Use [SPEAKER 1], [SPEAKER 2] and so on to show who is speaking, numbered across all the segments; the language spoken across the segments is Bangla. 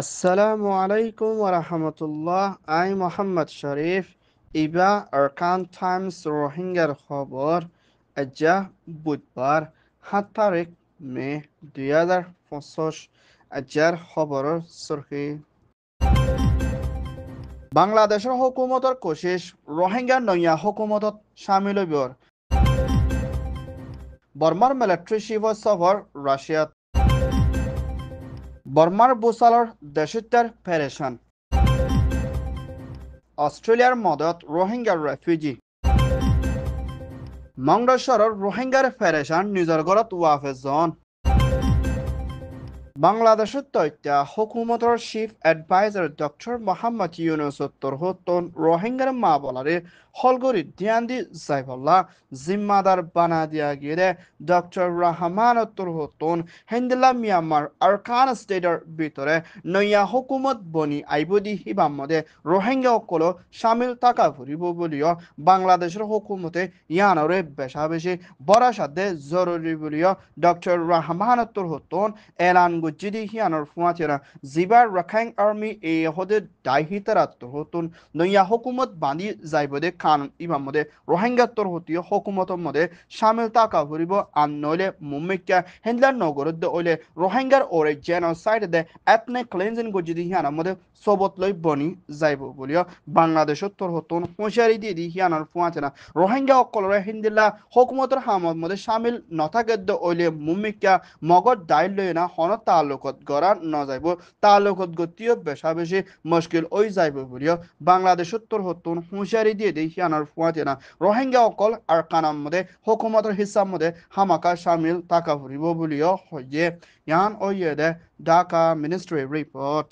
[SPEAKER 1] আসসালামু আলাইকুম ওরহমতুল্লাহ। I Mohammad Sharif. Iba Arkan Times রোহিঙ্গার খবর। আজ্জা বুধবার 7 তারিখ মে 2025। আজ্জার খবরের সুরখি। বাংলাদেশের হুকুমতর কোশিশ রোহিঙ্গা নয়া হুকুমতত শামিল হইবর। বর্মার মিলিটারি চিফ সফর রাশিয়াত। বর্মার বুসালর দেশত্যার পেরেশান। অস্ট্রেলিয়ার মদত রোহিঙ্গার রেফিউজি। মংডশ্বরের রোহিঙ্গার ফেরেশান নিজের ঘরত ওয়াফেজ জন। বাংলাদেশের তথ্য হুকুমতর chief adviser doctor Muhammad Yunus হতন রোহিঙ্গার মা বলারে হলগরি ধ্যান দি যাইবল্লা জিম্মাদার বানা দিয়া গিয়ে ডক্টর রহমান হতন হেন্দিলা মিয়ানমার আরকান স্টেটের ভিতরে নয়া হুকুমত বনি আইবদি হিবামদে রোহিঙ্গা অকল সামিল থাকা ফুরিব বলিও বাংলাদেশের হুকুমতে ইয়ানরে বেশা বেশি বড় সাধ্যে জরুরি বলিও ডক্টর রহমান হতন এলান গুজিদি হিয়ানোর ফুয়াচেরা জিবার রাখাইন আর্মি এ হদে দায়হিতারাত্তর হতুন নইয়া হুকুমত বাঁধি যাইবদে খান ইমামদে রোহিঙ্গাত্তর হতীয় হুকুমতর মধ্যে সামিল তাকা ফুরিব আন নইলে মুম্মিকা হেন্দার নগরদ্দে ওইলে রোহিঙ্গার ওরে জেনোসাইড দে এথনিক ক্লিনজিং গুজিদি হিয়ানোর মধ্যে সবত লই বনি যাইব বলিও বাংলাদেশত তোর হতুন হুঁশিয়ারি দিয়ে দি হিয়ানোর ফুয়াচেরা রোহিঙ্গা অকলরে হিন্দিল্লা হুকুমতর হামদ মধ্যে সামিল নথাগদ্দ ওইলে মুম্মিকা মগর দাইল লই না হন তালুকত গড়া নযাইব তালুকত গতিও বেশা বেশি মুশকিল ওই যাইব বলিও বাংলাদেশ উত্তর হতুন হুঁশিয়ারি দিয়ে দেই হিয়ানার ফুয়াতে না রোহিঙ্গা অকল আর কানাম মধ্যে হুকুমতের হিসাব মধ্যে হামাকা সামিল তাকা ফুরিব বলিও হইয়ে ইয়ান ওইয়ে দে ঢাকা মিনিস্ট্রি রিপোর্ট।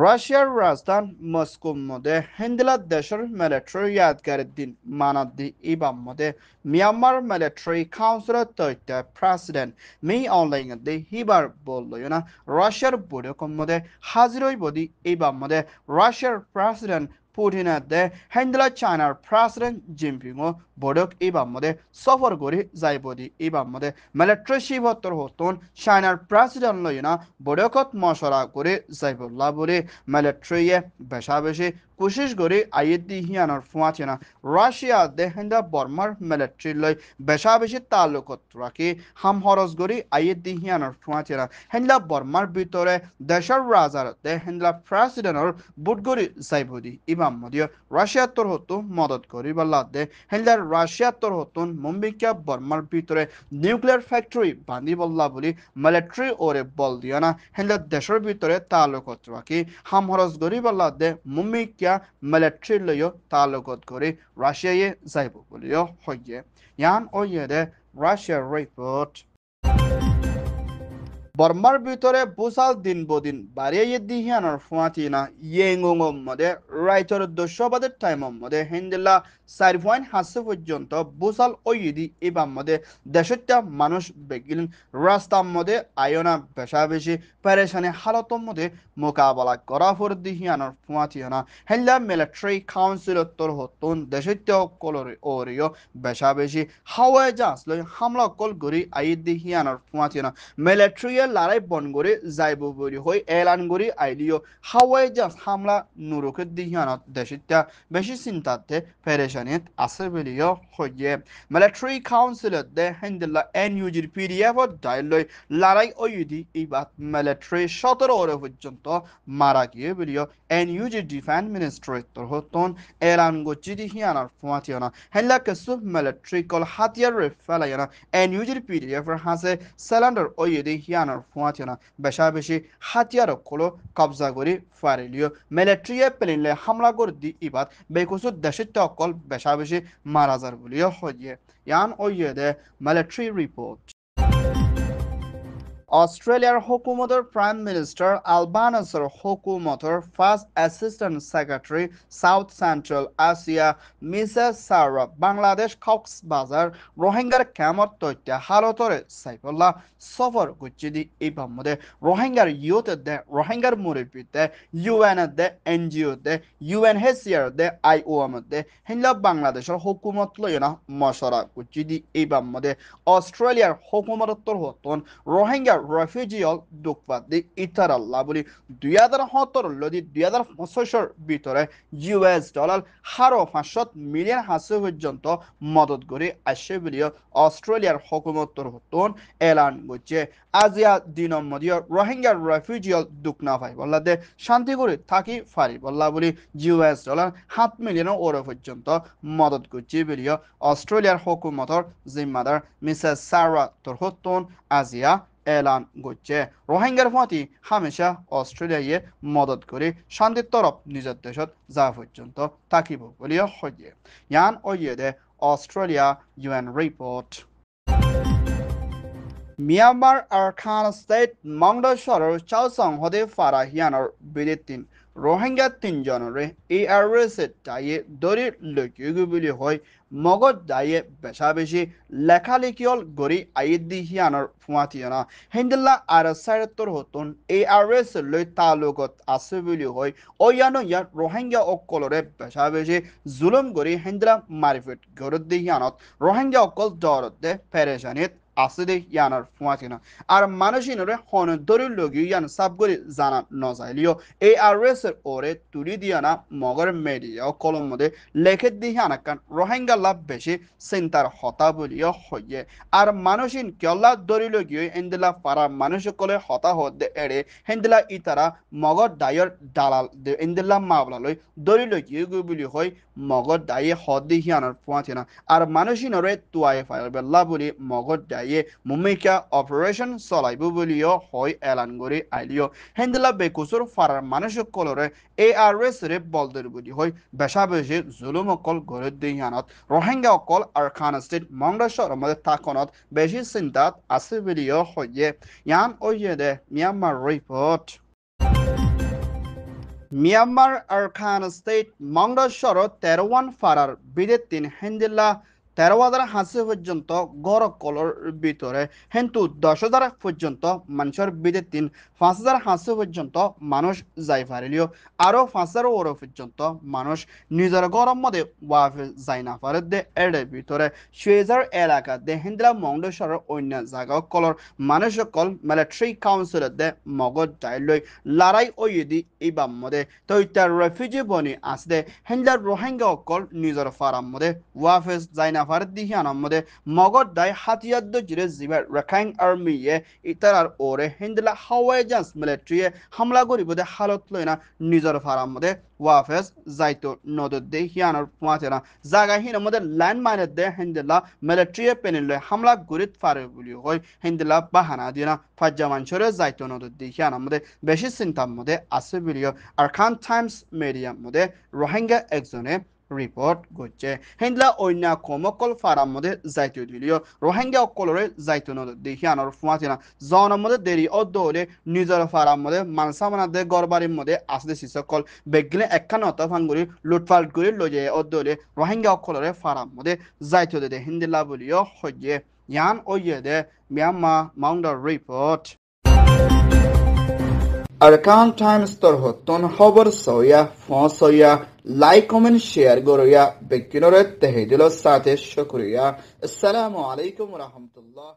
[SPEAKER 1] রাশিয়ার রাজধানী মস্কোর মধ্যে হিন্দিলা দেশের মিলিটারি ইয়াদগারের দিন মানাদ দি ইবাম মধ্যে মিয়ানমার মিলিটারি কাউন্সিলের তৈরি প্রেসিডেন্ট মি অনলাইন দি হিবার বলল না রাশিয়ার বৈঠকের মধ্যে হাজির হইব দি ইবাম মধ্যে রাশিয়ার প্রেসিডেন্ট পুটিনের দে হিন্দিলা চায়নার প্রেসিডেন্ট জিনপিংও বৈঠক ইবাম মধ্যে সফর করে যাইব দি ইবাম মধ্যে মিলিটারি শিবত্তর হতন চায়নার প্রেসিডেন্ট লই না বৈঠকত মশলা করে যাইবল্লা বলে মিলিটারিয়ে বেশা বেশি কোশিশ করে আইয়েদি হিয়ানোর ফুয়াছে না রাশিয়া দেহেন্দা বর্মার মিলিটারি লই বেশা বেশি তালুকত রাখি হাম হরস গরি আইয়েদি হিয়ানোর ফুয়াছে না হেন্দা বর্মার ভিতরে দেশের রাজার দেহেন্দা প্রেসিডেন্টর বুটগরি যাইবদি ইমাম মদিও রাশিয়া তোর হতো মদত করি বল্লা দে হেন্দা রাশিয়া তোর হতুন মুম্বিকা বর্মার ভিতরে নিউক্লিয়ার ফ্যাক্টরি বান্ধি বল্লা বলি মিলিটারি ওরে বল দিও না হেন্দা দেশের ভিতরে তালুকত রাখি হাম হরস গরি বল্লা দে মুম্বিকা মিলিটারি লইও তালুকত করে রাশিয়ায় যাইব বলিও হইয়ে ইয়ান ওইয়ে দে রাশিয়ার রিপোর্ট। বর্মার ভিতরে বুসাল দিন বদিন বাড়িয়ে দিহিয়ানোর ফুয়াতিনা ইয়েঙ্গং মধ্যে রাইতর দস্যবাদের টাইম মধ্যে হিন্দিল্লা 4.5 পর্যন্ত বুসাল ওইদি এবার মধ্যে দেশটা মানুষ বেগিল রাস্তার মধ্যে আয়না বেশা বেশি পেরেশানি হালতর মধ্যে মোকাবেলা করা ফর দিহিয়ানোর ফুয়াতিনা হিন্দা মিলিটারি কাউন্সিল উত্তর হতুন দেশত্য কলরে ওরিও বেশা বেশি হাওয়ায় জাহাজ লই হামলা কল গড়ি আই দিহিয়ানোর ফুয়াতিনা মিলিটারি লড়াই বন করে যাইব বলি হই এলান করে আইলিও হাওয়াই জাহাজ হামলা নুরুকে দিহিয়ানত দেশটা বেশি চিন্তাতে পেরেশানিত আছে বলিও হইয়ে মিলিটারি কাউন্সিলত দে হিন্দিল্লা এনইউজির পিডিএফ ডাইলই লড়াই ওইদি ইবাত মিলিটারি 17 ওরে পর্যন্ত মারা গিয়ে বলিও এনইউজি ডিফেন্স মিনিস্ট্রি তোর হতন এলান গচ্ছি দিহিয়ানার ফুয়াতিয়না হেল্লা কেসু মিলিটারি কল হাতিয়ার ফেলাইনা এনইউজির পিডিএফ হাসে সিলিন্ডার ওইদি হিয়ানার ফুয়াতিনা বেশা বেশি হাতিয়ার কলো কবজা করে ফারিলিও মিলিটারি প্লেনলে হামলা করে দি ইবাদ বেকুসু দেশের অকল বেশা বেশি মারা যার বলিও হইয়ে ইয়ান ওইয়ে দে মিলিটারি রিপোর্ট। অস্ট্রেলিয়ার হুকুমতের প্রাইম মিনিস্টার আলবানাসের হুকুমতের first assistant secretary south central Asia Mrs Sarah Bangladesh Cox's Bazar রোহিঙ্গার ক্যামত তৈত্য হালতরে সাইফুল্লাহ সফর করছে দি এই মধ্যে রোহিঙ্গার ইউথ দে রোহিঙ্গার মুরব্বী দে ইউএন দে এনজিও দে ইউএনএইচসিআর দে আইওএম দে হিন্দা বাংলাদেশের হুকুমত লইনা মশরা করছে দি এই মধ্যে অস্ট্রেলিয়ার হুকুমতর হতন রোহিঙ্গা রেফিউজিয়ল দুকবাদি ইতারাল্লা বলি 2017 লদি 2025 ভিতরে $US হারো 500 মিলিয়ন হাসে পর্যন্ত মদত করে আসছে বলিও অস্ট্রেলিয়ার হুকুমতর হতন এলান করছে আজিয়া দিনমদিও রোহিঙ্গা রেফিউজিয়ল দুক না পাই বললা দে শান্তি করে থাকি ফারি বললা বলি $7 7 মিলিয়ন ওরো পর্যন্ত মদত করছে বলিও অস্ট্রেলিয়ার হুকুমতর জিম্মাদার মিসেস সারা তরহতন আজিয়া এলান করছে রোহিঙ্গার ফাঁতি হামেশা অস্ট্রেলিয়ায় মদত করে শান্তির তরফ নিজের দেশত যা পর্যন্ত থাকিব বলিও হইয়ে ইয়ান ওইয়ে দে Australia UN report Myanmar Arakan state মংডশৰৰ চাওচং হদে ফাৰাহিয়ানৰ বিদেতিন রোহিঙ্গা 3 জনরে ARS দায়ে দরি লকিগু বুলি হয় মগজ দায়ে বেশা বেশি লেখালেখিয়ল গরি আইদি হিয়ানৰ ফুয়াতিয়না হেন্দিল্লা আর সাইরতর হতন ARS লৈ তালুকত আছে বুলি হয় ওয়ানো ইয়াত রোহিঙ্গা অকলরে বেশা বেশি জুলুম গরি হেন্দিলা মারিফেট গরদ দিহিয়ানত রোহিঙ্গা অকল দরদে পেরেশানিত আসলে ইয়ানার ফুয়াতিনা আর মানুষিনরে হন দরি লগি ইয়ান সাবগরি জানা নজাইলিও ARS ওরে তুলি দিয়ানা মগর মেডিয়া কলম মধ্যে লেখে দিয়ানা কান রোহিঙ্গা লাভ বেশি চিন্তার হতা বলিও হইয়ে আর মানুষিন কেলা দরি লগি এন্দিলা পারা মানুষ কলে হতা হতে এড়ে হেন্দিলা ইতারা মগর দায়র দালাল এন্দিলা মাবলা লই দরি লগি বলি হয় মগর দায়ে হদ দিয়ানার ফুয়াতিনা আর মানুষিনরে তুয়ায়ে ফাইল বেল্লা বলি মগর দায়ে মুমিকা অপারেশন চলাইব বুলিও হয় এলান করে আইলিও হেন্দিলা বেকুসুর ফারার মানুষ কলরে ARS রে বলদের বুলি হয় বেশা বেশি জুলুম অকল গড়ে দিহানত রোহিঙ্গা অকল আরখান স্টেট মংডশর মধ্যে তাকনত বেশি চিন্তাত আছে বুলিও হয়ে ইয়ান ওইয়ে দে Myanmar report Myanmar Arakan state মংডশর 13 ফারার বিদেতিন হেন্দিলা 13,000 হাসি পর্যন্ত গড় কলর ভিতরে কিন্তু 10,000 পর্যন্ত মানুষের বিদেতিন 5,000 হাসি পর্যন্ত মানুষ যাই পারিলিও আরো 5,000 ওর পর্যন্ত মানুষ নিজের গরম মধ্যে ওয়াফে যাই না পারে দে এর ভিতরে সুয়েজার এলাকা দে হিন্দিলা মংডশরের অন্য জায়গা কলর মানুষ কল মিলিটারি কাউন্সিলের দে মগজ যাই লই লড়াই ওইদি ইবাম মধ্যে তো ইটা রেফিউজি বনি আসদে হিন্দিলা রোহিঙ্গা কল নিজের ফারাম মধ্যে ওয়াফে যাই না ফারে দিহানার মধ্যে মগজ দায় হাতিয়াদ্দ জিরে জিবার রাখাইন আর্মিয়ে ইতারার ওরে হিন্দিলা হাওয়াই জান্স মিলিটারি হামলা করিব দে হালত লই না নিজের ফারাম মধ্যে ওয়াফেস যাইতো নদর দে হিয়ানোর পৌঁছে না জায়গা হিনের মধ্যে ল্যান্ড মাইনের দে হিন্দিলা মিলিটারি পেনিলে হামলা করিত পারে বলি হয় হিন্দিলা বাহানা দিয়ে না ফাজ্জা মানুষের যাইতো নদর দে হিয়ানোর মধ্যে বেশি চিন্তার মধ্যে আছে বলিও আরখান টাইমস মিডিয়ার মধ্যে রোহিঙ্গা একজনে রিপোর্ট করছে হিন্দিলা অন্য কমকল ফারাম মধ্যে যাইতো দিলিও রোহিঙ্গা অকলরে যাইতো নদর দেখি আনার ফুয়াছে না জনের মধ্যে দেরি অদলে নিজের ফারাম মধ্যে মানসামানা দে গড়বাড়ির মধ্যে আসলে শিসকল বেগলে একখান অত ভাঙ্গুরি লুটপাট করে লই যায় অদলে রোহিঙ্গা অকলরে ফারাম মধ্যে যাইতো দে হিন্দিলা বলিও হইয়ে ইয়ান ওইয়ে দে মিয়ানমার মাউন্ডার রিপোর্ট আরকান টাইমস তরহতন খবর সয়া ফসয়া লাইক কমেন্ট শেয়ার গরয়া বেকিনরে তেহেদিল সাথে শুকরিয়া আসসালামু আলাইকুম ওয়া রাহমাতুল্লাহ।